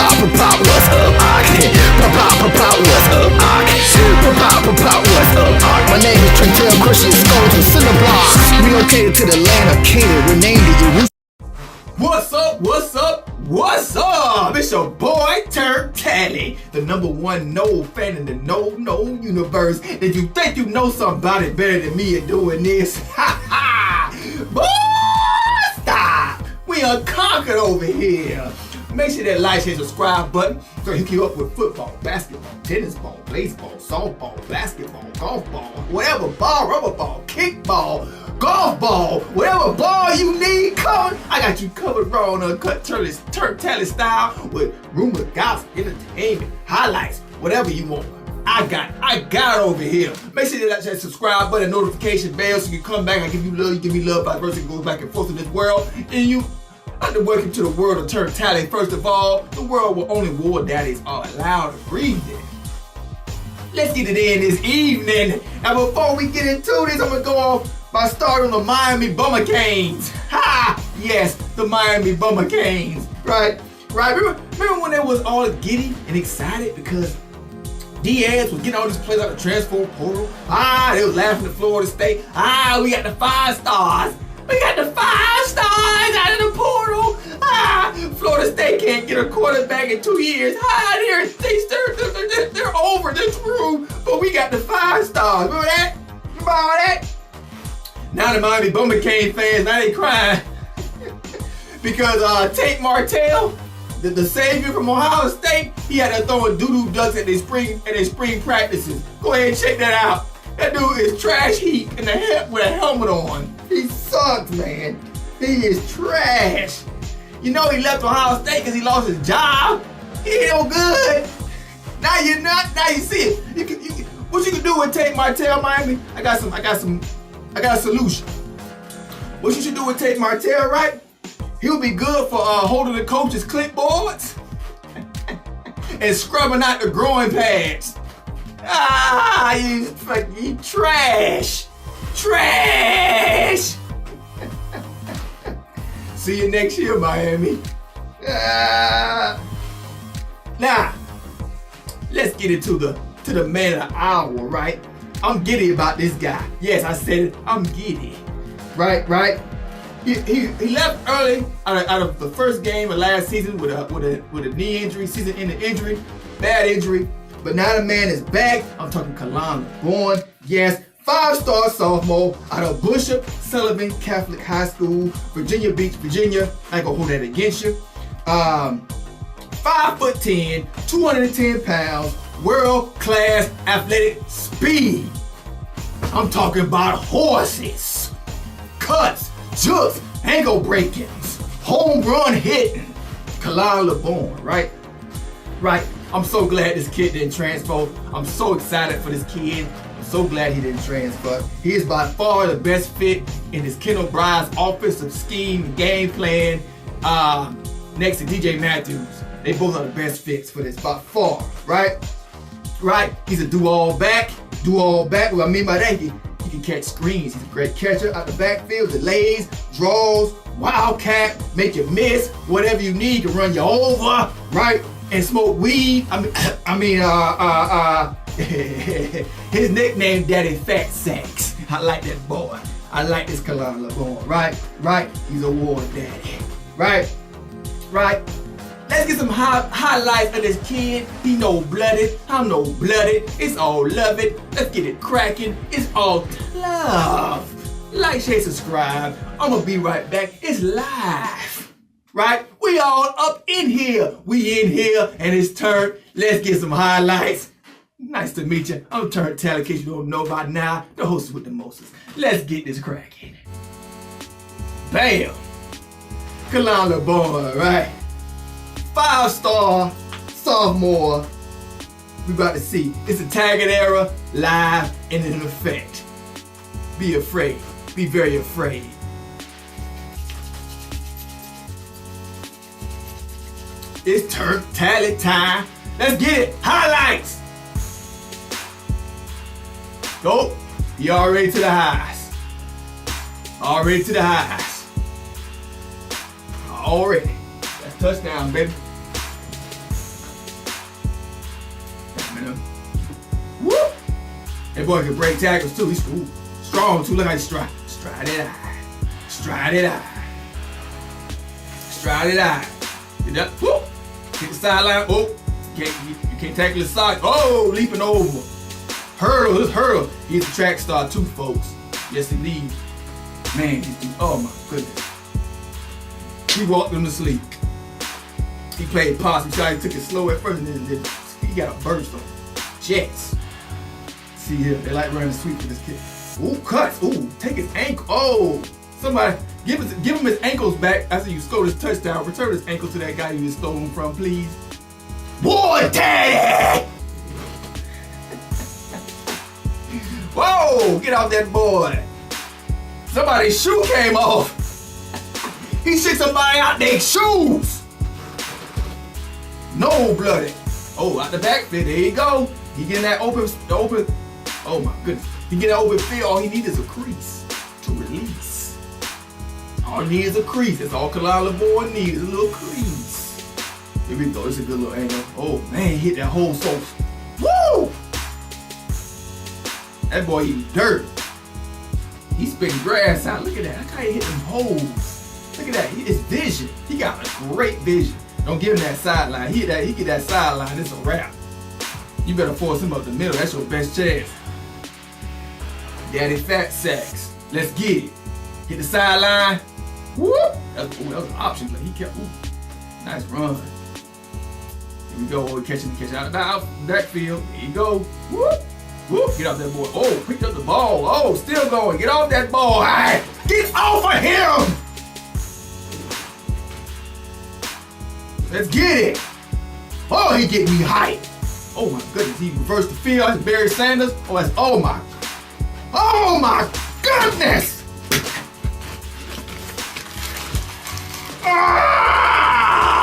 what's up, what's up, my name is Trentell, crushing skulls with cinder. Relocated to the land of Canaan, renamed it. What's up, what's up, what's up? It's your boy, TURNT, the #1 NOLE fan in the NOLE universe. Did you think you know somebody better than me at doing this? Ha ha! Boy, stop! We unconquered over here. Make sure that like, share, subscribe button so you keep up with football, basketball, tennis ball, baseball, softball, basketball, golf ball, whatever ball, rubber ball, kickball, golf ball, whatever ball you need covered. I got you covered raw on uncut TURNT style with rumor, gossip, entertainment, highlights, whatever you want. I got it over here. Make sure you like that subscribe button, notification bell so you can come back. I give you love, you give me love, vice versa. It goes back and forth in this world. And you I'd like to welcome to the world of TURNT. First of all, the world where only war daddies are allowed to breathe in. Let's get it in this evening. Now before we get into this, I'm gonna go off by starting the Miami Bummer Canes. Ha! Yes, the Miami Bummer Canes. Right. Remember when they was all giddy and excited because Diaz was getting all these players out of the transfer portal? They was laughing at Florida State. We got the 5 stars. We got the 5 stars out of the portal. Florida State can't get a quarterback in 2 years. They're over. They're through. But we got the 5 stars. Remember that? Remember all that? Now the Miami Bummer Cane fans, now they crying because Tate Martell, the savior from Ohio State, he had to throw doo-doo ducks at their spring practices. Go ahead and check that out. That dude is trash heap in the head with a helmet on. He sucks, man. He is trash. You know he left Ohio State because he lost his job. He ain't no good. Now you see it. What you can do with Tate Martell, Miami? I got a solution. What you should do with Tate Martell, right? He'll be good for holding the coaches' clipboards and scrubbing out the growing pads. You trash. Trash. See you next year, Miami. Now, let's get into the man of the hour, right? I'm giddy about this guy. Yes, I said it. I'm giddy. Right. He left early out of the first game of last season with a knee injury, season-ending injury, bad injury. But now the man is back. I'm talking KLAN Laborn. Yes, 5-star sophomore out of Bishop Sullivan Catholic High School, Virginia Beach, Virginia. I ain't gonna hold that against you. 5'10", 210 pounds, world-class athletic speed. I'm talking about horses, cuts, jukes, ankle breakings, home run hitting. KLAN Laborn, right? I'm so glad this kid didn't transfer. I'm so excited for this kid. I'm so glad he didn't transfer. He is by far the best fit in his Ken O'Brien's offensive scheme and game plan next to DJ Matthews. They both are the best fits for this by far, right? He's a do-all back. What I mean by that, he can catch screens. He's a great catcher out the backfield, delays, draws, wildcat, make you miss, whatever you need to run you over, right? And smoke weed. His nickname Daddy Fat Sacks. I like that boy. I like this KLAN Laborn. Right. He's a war daddy. Right. Let's get some highlights of this kid. He no-blooded. I'm no-blooded. It's all love it. Let's get it cracking. It's all love. Like, share, subscribe. I'm gonna be right back. It's live. Right? We all up in here. We in here and it's TURNT. Let's get some highlights. Nice to meet you. I'm TURNT, in case you don't know by now. The host with the Moses. Let's get this cracking. Bam! KLAN Laborn, right? 5-star sophomore. We about to see. It's the TAGGART era, live and in effect. Be afraid. Be very afraid. It's TURNT time. Let's get it. Highlights. Go. He already to the highs. Already. That's touchdown, baby. That boy can break tackles too. He's strong too. Look how he stride it out. Stride it out. Stride it out. Get up. Whoop. Hit the sideline. Oh, you can't tackle his side. Oh, leaping over. Hurdle. This hurdle. He's a track star too, folks. Yes, indeed. Man, oh my goodness. He walked him to sleep. He played possum. He took it slow at first, and then he got a burst on Jets. See here, they like running sweep for this kid. Ooh, cuts. Ooh, take his ankle. Oh, somebody give him his ankles back after you score this touchdown. Return his ankle to that guy you just stole him from, please. Boy, Teddy! Whoa, get off that boy. Somebody's shoe came off. He shook somebody out their shoes. No bloody. Oh, out the backfield. There you go. He getting that open. Oh my goodness. He get that open field. All he needs is a crease to release. All he needs is a crease. That's all KLAN Laborn needs, is a little crease. Here we go. It's a good little angle. Oh man, he hit that hole so. Woo! That boy eating dirt. He's spitting grass out. Look at that. Look how he hit them holes. Look at that. His vision. He got a great vision. Don't give him that sideline. He get that sideline. It's a wrap. You better force him up the middle. That's your best chance. Daddy fat sacks. Let's get it. Hit the sideline. Whoop. That was an option, but he kept. Ooh, nice run. Here we go. Oh, catching out of the backfield. There you go. Whoop. Whoop. Get off that boy. Oh, picked up the ball. Oh, still going. Get off that ball. All right. Get off of him. Let's get it. Oh, he get me hyped. Oh my goodness, he reversed the field. That's Barry Sanders. Oh my goodness. Ah!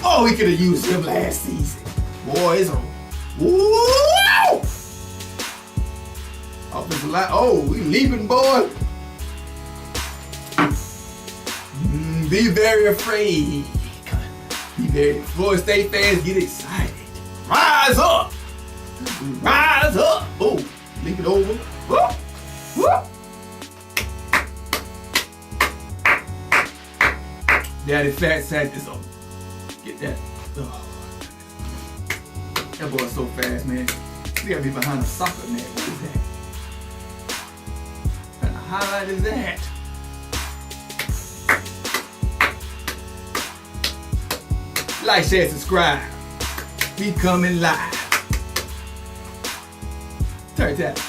Oh, we could have used him last season. Boy, it's a woo! Offensive line. Oh, we leaping, boy. Be very afraid. Be very. Florida State fans, get excited. Rise up. Rise up. Oh, leap it over. Whoop. Whoop. Daddy fat sack this up. Get that. Oh, that boy's so fast, man. We gotta be behind the soccer net. What is that? What kind of highlight is that? Like, share, subscribe. We coming live. Turn that.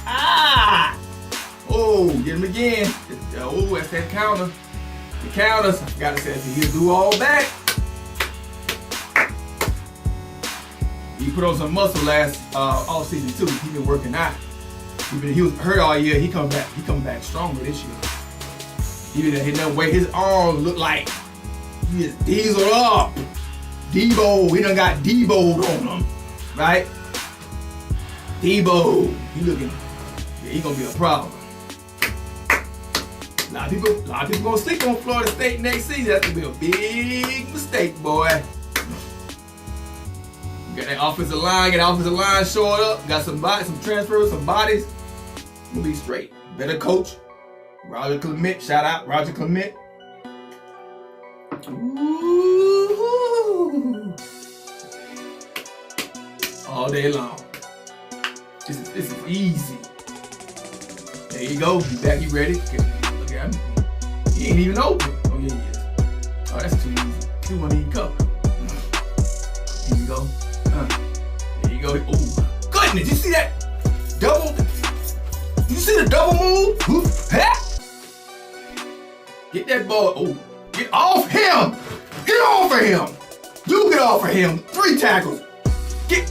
Ah! Oh, get him again. Oh, that's that counter. The counters. I forgot to say he'll do all that. He put on some muscle last all season too. He been working out. He was hurt all year. He come back stronger this year. He been hitting that weight. His arms look like. He is dieseled up. Debo, he done got Debo'd on him, right? Debo, he looking, yeah, he gonna be a problem. A lot of people gonna sleep on Florida State next season. That's gonna be a big mistake, boy. Got that offensive line showing up. Got some bodies, some transfers, some bodies. Gonna be straight. Better coach. Roger Clement, shout out Roger Clement. Ooh. All day long. This is easy. There you go. He back. He ready. Look at him. He ain't even open. Oh yeah, he is. Oh, that's too easy. He won't even cover. Here you go. There you go. Oh goodness! You see that double? You see the double move? Get that ball. Oh. Get off him! Get off of him! You get off of him! 3 tackles! They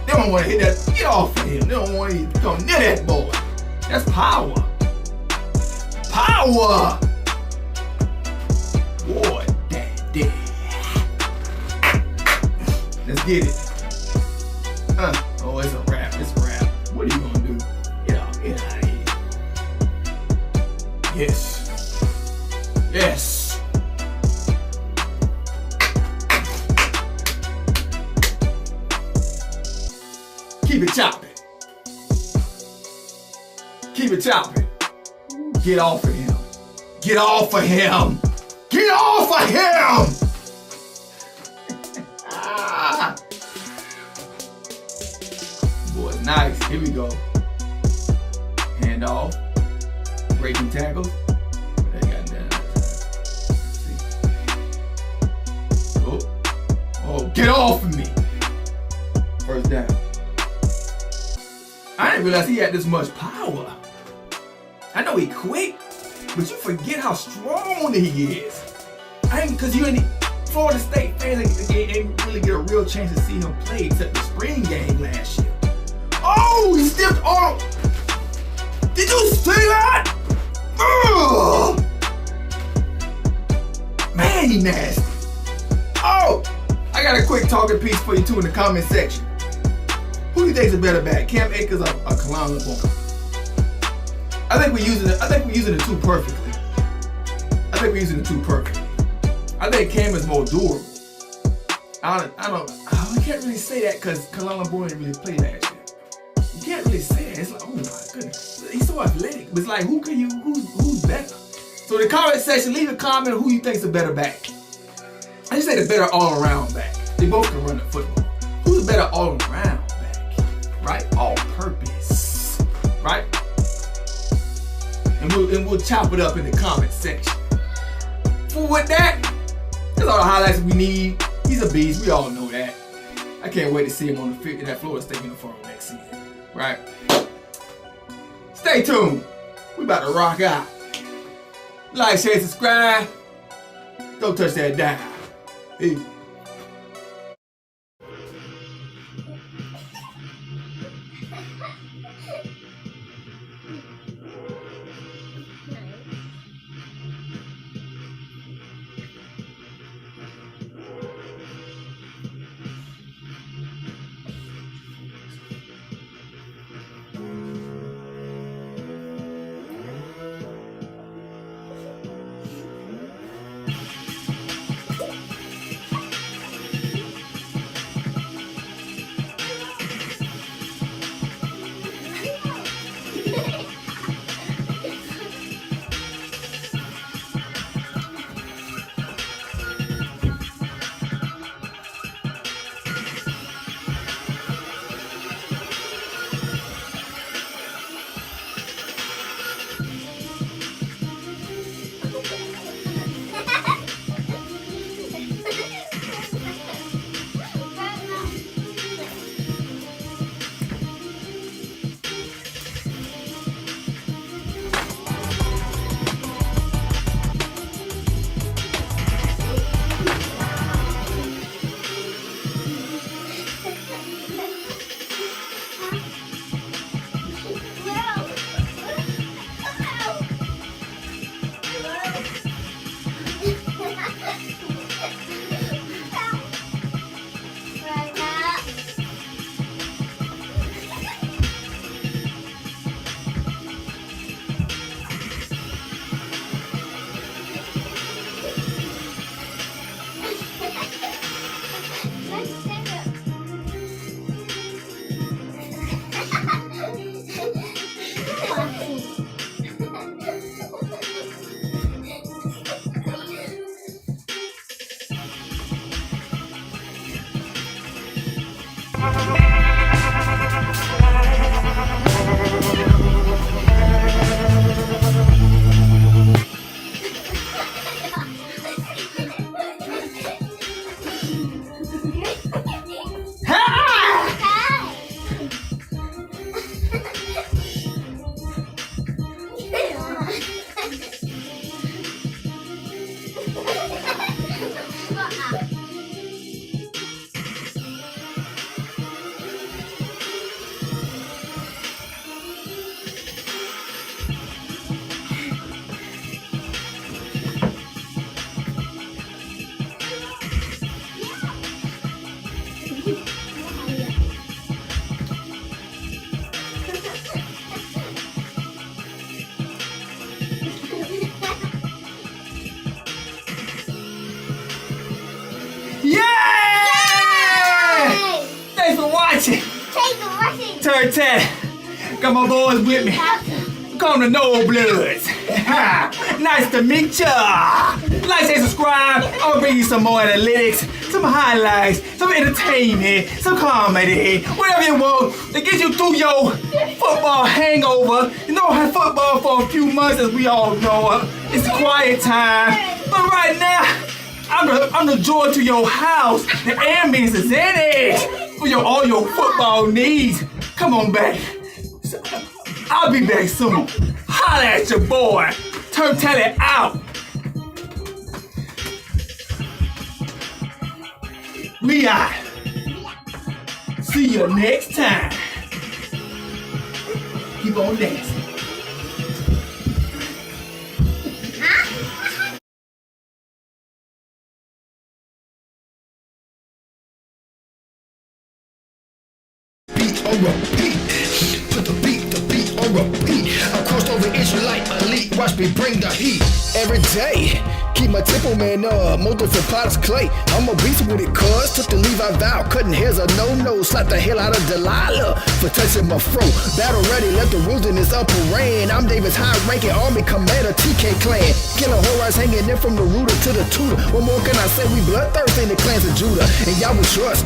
don't want to hit that. Get off of him. They don't want to come near that boy. That's power. Power! Boy, daddy. Let's get it. Oh, it's a wrap. It's a wrap. What are you gonna do? Get out of here. Yes. Yes. Keep it chopping. Get off of him. Get off of him. Get off of him. Boy, nice. Here we go. Hand off. Breaking tackles. They got down that time. See. Oh, get off of me. First down. I didn't realize he had this much power. I know he quick, but you forget how strong he is. Because you ain't Florida State fans ain't really get a real chance to see him play except the spring game last year. Oh, he stepped on. Did you see that? Ugh. Man, he nasty. Oh, I got a quick talking piece for you too in the comment section. Who do you think's a better back, Cam Akers or KLAN Laborn? I think we're using the two perfectly. I think Cam is more durable. I can't really say that because KLAN Laborn didn't really play last year. You can't really say that. It's like, oh my goodness, he's so athletic. But it's like, who's better? So in the comment section, leave a comment on who you think's a better back. I just say the better all-around back. They both can run the football. Who's the better all-around back? Right? All purpose. Right? And we'll chop it up in the comment section. With that, that's all the highlights we need. He's a beast. We all know that. I can't wait to see him on the field in that Florida State uniform next season. Right? Stay tuned. We about to rock out. Like, share, subscribe. Don't touch that dial. Peace. Thanks for watching. TURNT. Got my boys with me. Come to NOLE Bloods. Nice to meet ya. Like, say, subscribe. I'm gonna bring you some more analytics, some highlights, some entertainment, some comedy, whatever you want to get you through your football hangover. You know, I had football for a few months, as we all know. It's quiet time. But right now, I'm the joy to your house. The ambience is in it for all your football needs. Come on back. I'll be back soon. Holla at your boy. TURNT out. We out. See you next time. Keep on dancing. Beat on repeat. Put the beat on repeat. I crossed over Israelite elite. Watch me bring the heat. Every day, keep my tempo man up. Multiple potters clay. I'm a beast with it, cuz. Took the Levi vow. Cutting hairs a no-no. Slap the hell out of Delilah for touching my fro. Battle ready, let the wilderness up and rain. I'm David's high-ranking army commander, KLAN. Killing horrors hanging in from the rooter to the tutor. What more can I say? We bloodthirsty in the clans of Judah. And y'all will trust.